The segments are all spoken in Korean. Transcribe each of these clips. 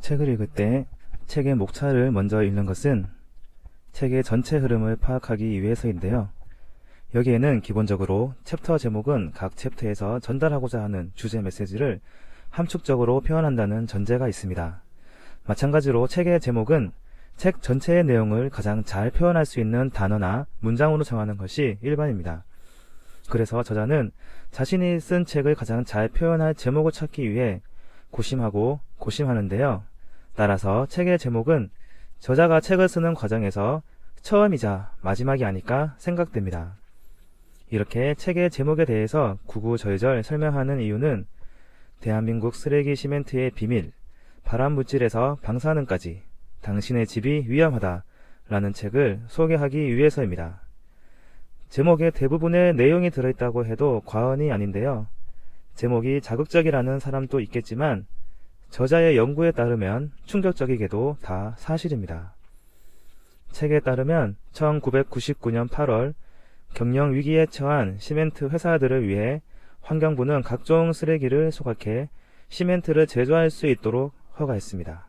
책을 읽을 때 책의 목차를 먼저 읽는 것은 책의 전체 흐름을 파악하기 위해서인데요. 여기에는 기본적으로 챕터 제목은 각 챕터에서 전달하고자 하는 주제 메시지를 함축적으로 표현한다는 전제가 있습니다. 마찬가지로 책의 제목은 책 전체의 내용을 가장 잘 표현할 수 있는 단어나 문장으로 정하는 것이 일반입니다. 그래서 저자는 자신이 쓴 책을 가장 잘 표현할 제목을 찾기 위해 고심하고 고심하는데요. 따라서 책의 제목은 저자가 책을 쓰는 과정에서 처음이자 마지막이 아닐까 생각됩니다. 이렇게 책의 제목에 대해서 구구절절 설명하는 이유는 대한민국 쓰레기 시멘트의 비밀, 발암물질에서 방사능까지 당신의 집이 위험하다 라는 책을 소개하기 위해서입니다. 제목에 대부분의 내용이 들어있다고 해도 과언이 아닌데요. 제목이 자극적이라는 사람도 있겠지만 저자의 연구에 따르면 충격적이게도 다 사실입니다. 책에 따르면 1999년 8월 경영 위기에 처한 시멘트 회사들을 위해 환경부는 각종 쓰레기를 소각해 시멘트를 제조할 수 있도록 허가했습니다.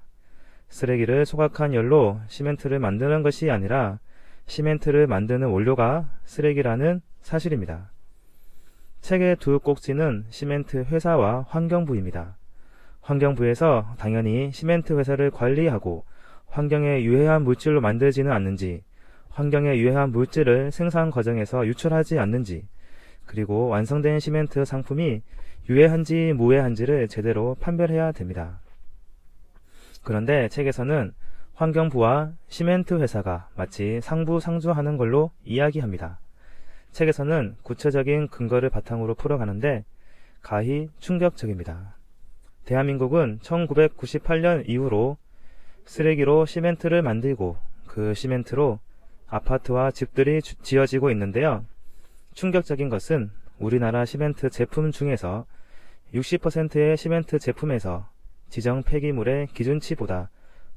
쓰레기를 소각한 열로 시멘트를 만드는 것이 아니라 시멘트를 만드는 원료가 쓰레기라는 사실입니다. 책의 두 꼭지는 시멘트 회사와 환경부입니다. 환경부에서 당연히 시멘트 회사를 관리하고 환경에 유해한 물질로 만들지는 않는지, 환경에 유해한 물질을 생산 과정에서 유출하지 않는지, 그리고 완성된 시멘트 상품이 유해한지 무해한지를 제대로 판별해야 됩니다. 그런데 책에서는 환경부와 시멘트 회사가 마치 상부상조하는 걸로 이야기합니다. 책에서는 구체적인 근거를 바탕으로 풀어가는데 가히 충격적입니다. 대한민국은 1998년 이후로 쓰레기로 시멘트를 만들고 그 시멘트로 아파트와 집들이 지어지고 있는데요. 충격적인 것은 우리나라 시멘트 제품 중에서 60%의 시멘트 제품에서 지정 폐기물의 기준치보다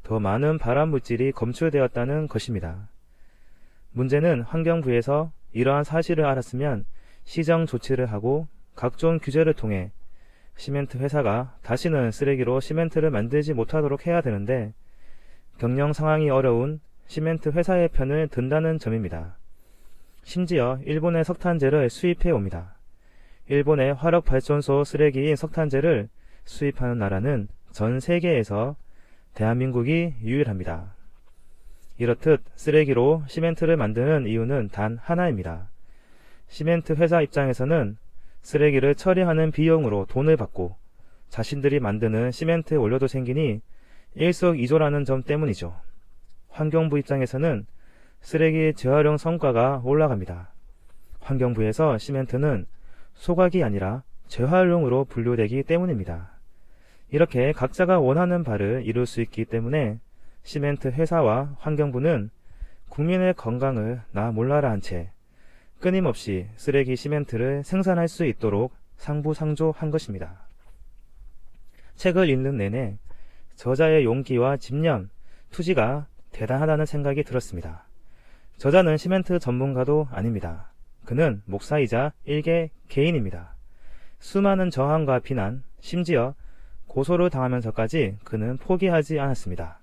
더 많은 발암물질이 검출되었다는 것입니다. 문제는 환경부에서 이러한 사실을 알았으면 시정 조치를 하고 각종 규제를 통해 시멘트 회사가 다시는 쓰레기로 시멘트를 만들지 못하도록 해야 되는데 경영 상황이 어려운 시멘트 회사의 편을 든다는 점입니다. 심지어 일본의 석탄재를 수입해 옵니다. 일본의 화력발전소 쓰레기인 석탄재를 수입하는 나라는 전 세계에서 대한민국이 유일합니다. 이렇듯 쓰레기로 시멘트를 만드는 이유는 단 하나입니다. 시멘트 회사 입장에서는 쓰레기를 처리하는 비용으로 돈을 받고 자신들이 만드는 시멘트 원료도 생기니 일석이조라는 점 때문이죠. 환경부 입장에서는 쓰레기 재활용 성과가 올라갑니다. 환경부에서 시멘트는 소각이 아니라 재활용으로 분류되기 때문입니다. 이렇게 각자가 원하는 바를 이룰 수 있기 때문에 시멘트 회사와 환경부는 국민의 건강을 나 몰라라 한 채 끊임없이 쓰레기 시멘트를 생산할 수 있도록 상부상조한 것입니다. 책을 읽는 내내 저자의 용기와 집념, 투지가 대단하다는 생각이 들었습니다. 저자는 시멘트 전문가도 아닙니다. 그는 목사이자 일개 개인입니다. 수많은 저항과 비난, 심지어 고소를 당하면서까지 그는 포기하지 않았습니다.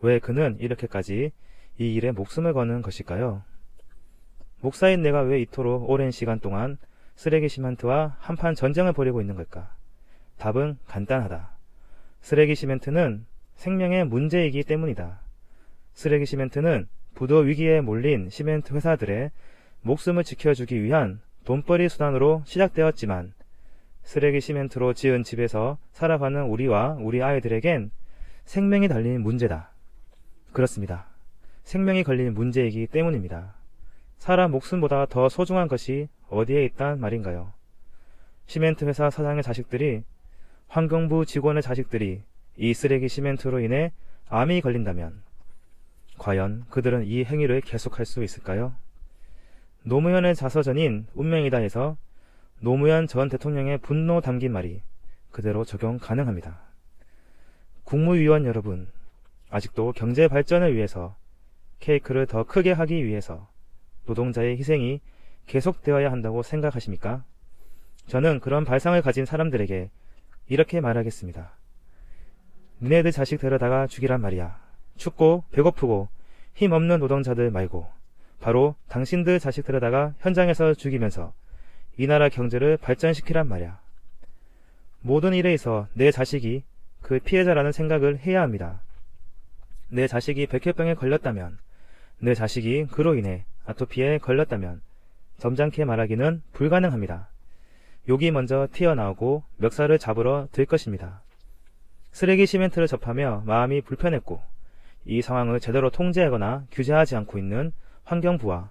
왜 그는 이렇게까지 이 일에 목숨을 거는 것일까요? 목사인 내가 왜 이토록 오랜 시간 동안 쓰레기 시멘트와 한판 전쟁을 벌이고 있는 걸까? 답은 간단하다. 쓰레기 시멘트는 생명의 문제이기 때문이다. 쓰레기 시멘트는 부도 위기에 몰린 시멘트 회사들의 목숨을 지켜주기 위한 돈벌이 수단으로 시작되었지만 쓰레기 시멘트로 지은 집에서 살아가는 우리와 우리 아이들에겐 생명이 달린 문제다. 그렇습니다. 생명이 걸린 문제이기 때문입니다. 사람 목숨보다 더 소중한 것이 어디에 있단 말인가요? 시멘트 회사 사장의 자식들이, 환경부 직원의 자식들이 이 쓰레기 시멘트로 인해 암이 걸린다면 과연 그들은 이 행위를 계속할 수 있을까요? 노무현의 자서전인 운명이다에서 노무현 전 대통령의 분노 담긴 말이 그대로 적용 가능합니다. 국무위원 여러분, 아직도 경제 발전을 위해서, 케이크를 더 크게 하기 위해서 노동자의 희생이 계속되어야 한다고 생각하십니까? 저는 그런 발상을 가진 사람들에게 이렇게 말하겠습니다. 니네들 자식 데려다가 죽이란 말이야. 춥고 배고프고 힘없는 노동자들 말고 바로 당신들 자식 데려다가 현장에서 죽이면서 이 나라 경제를 발전시키란 말이야. 모든 일에 있어 내 자식이 그 피해자라는 생각을 해야 합니다. 내 자식이 백혈병에 걸렸다면, 내 자식이 그로 인해 아토피에 걸렸다면 점잖게 말하기는 불가능합니다. 욕이 먼저 튀어나오고 멱살을 잡으러 들 것입니다. 쓰레기 시멘트를 접하며 마음이 불편했고 이 상황을 제대로 통제하거나 규제하지 않고 있는 환경부와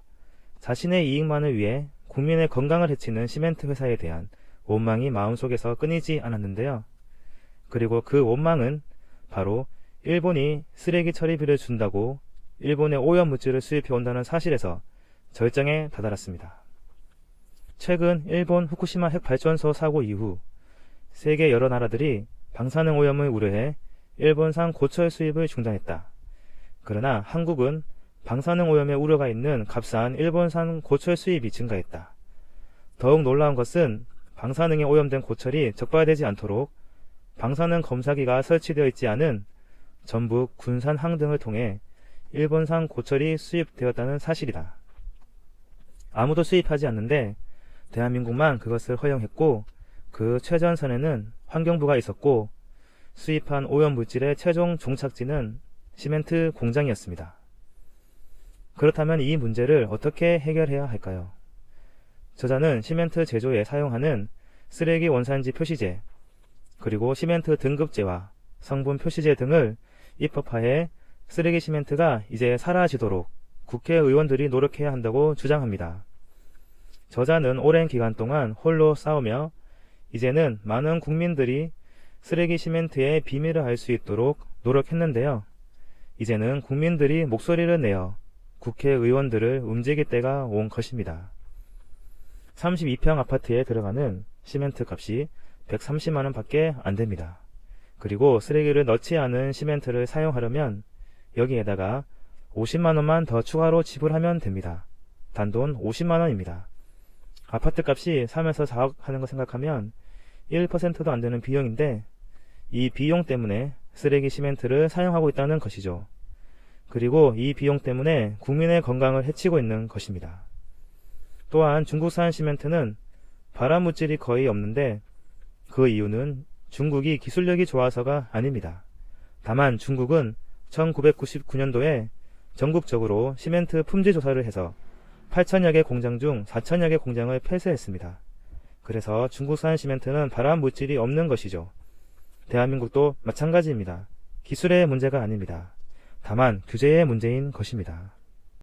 자신의 이익만을 위해 국민의 건강을 해치는 시멘트 회사에 대한 원망이 마음속에서 끊이지 않았는데요. 그리고 그 원망은 바로 일본이 쓰레기 처리비를 준다고 일본의 오염물질을 수입해 온다는 사실에서 절정에 다다랐습니다. 최근 일본 후쿠시마 핵발전소 사고 이후 세계 여러 나라들이 방사능 오염을 우려해 일본산 고철 수입을 중단했다. 그러나 한국은 방사능 오염의 우려가 있는 값싼 일본산 고철 수입이 증가했다. 더욱 놀라운 것은 방사능에 오염된 고철이 적발되지 않도록 방사능 검사기가 설치되어 있지 않은 전북 군산 항 등을 통해 일본산 고철이 수입되었다는 사실이다. 아무도 수입하지 않는데 대한민국만 그것을 허용했고 그 최전선에는 환경부가 있었고 수입한 오염물질의 최종 종착지는 시멘트 공장이었습니다. 그렇다면 이 문제를 어떻게 해결해야 할까요? 저자는 시멘트 제조에 사용하는 쓰레기 원산지 표시제, 그리고 시멘트 등급제와 성분 표시제 등을 입법화해 쓰레기 시멘트가 이제 사라지도록 국회의원들이 노력해야 한다고 주장합니다. 저자는 오랜 기간 동안 홀로 싸우며 이제는 많은 국민들이 쓰레기 시멘트의 비밀을 알 수 있도록 노력했는데요. 이제는 국민들이 목소리를 내어 국회의원들을 움직일 때가 온 것입니다. 32평 아파트에 들어가는 시멘트 값이 130만원 밖에 안됩니다. 그리고 쓰레기를 넣지 않은 시멘트를 사용하려면 여기에다가 50만원만 더 추가로 지불하면 됩니다. 단돈 50만원입니다. 아파트 값이 3에서 4억 하는 거 생각하면 1%도 안 되는 비용인데 이 비용 때문에 쓰레기 시멘트를 사용하고 있다는 것이죠. 그리고 이 비용 때문에 국민의 건강을 해치고 있는 것입니다. 또한 중국산 시멘트는 발암 물질이 거의 없는데 그 이유는 중국이 기술력이 좋아서가 아닙니다. 다만 중국은 1999년도에 전국적으로 시멘트 품질 조사를 해서 8천여 개 공장 중 4천여 개 공장을 폐쇄했습니다. 그래서 중국산 시멘트는 발암 물질이 없는 것이죠. 대한민국도 마찬가지입니다. 기술의 문제가 아닙니다. 다만 규제의 문제인 것입니다.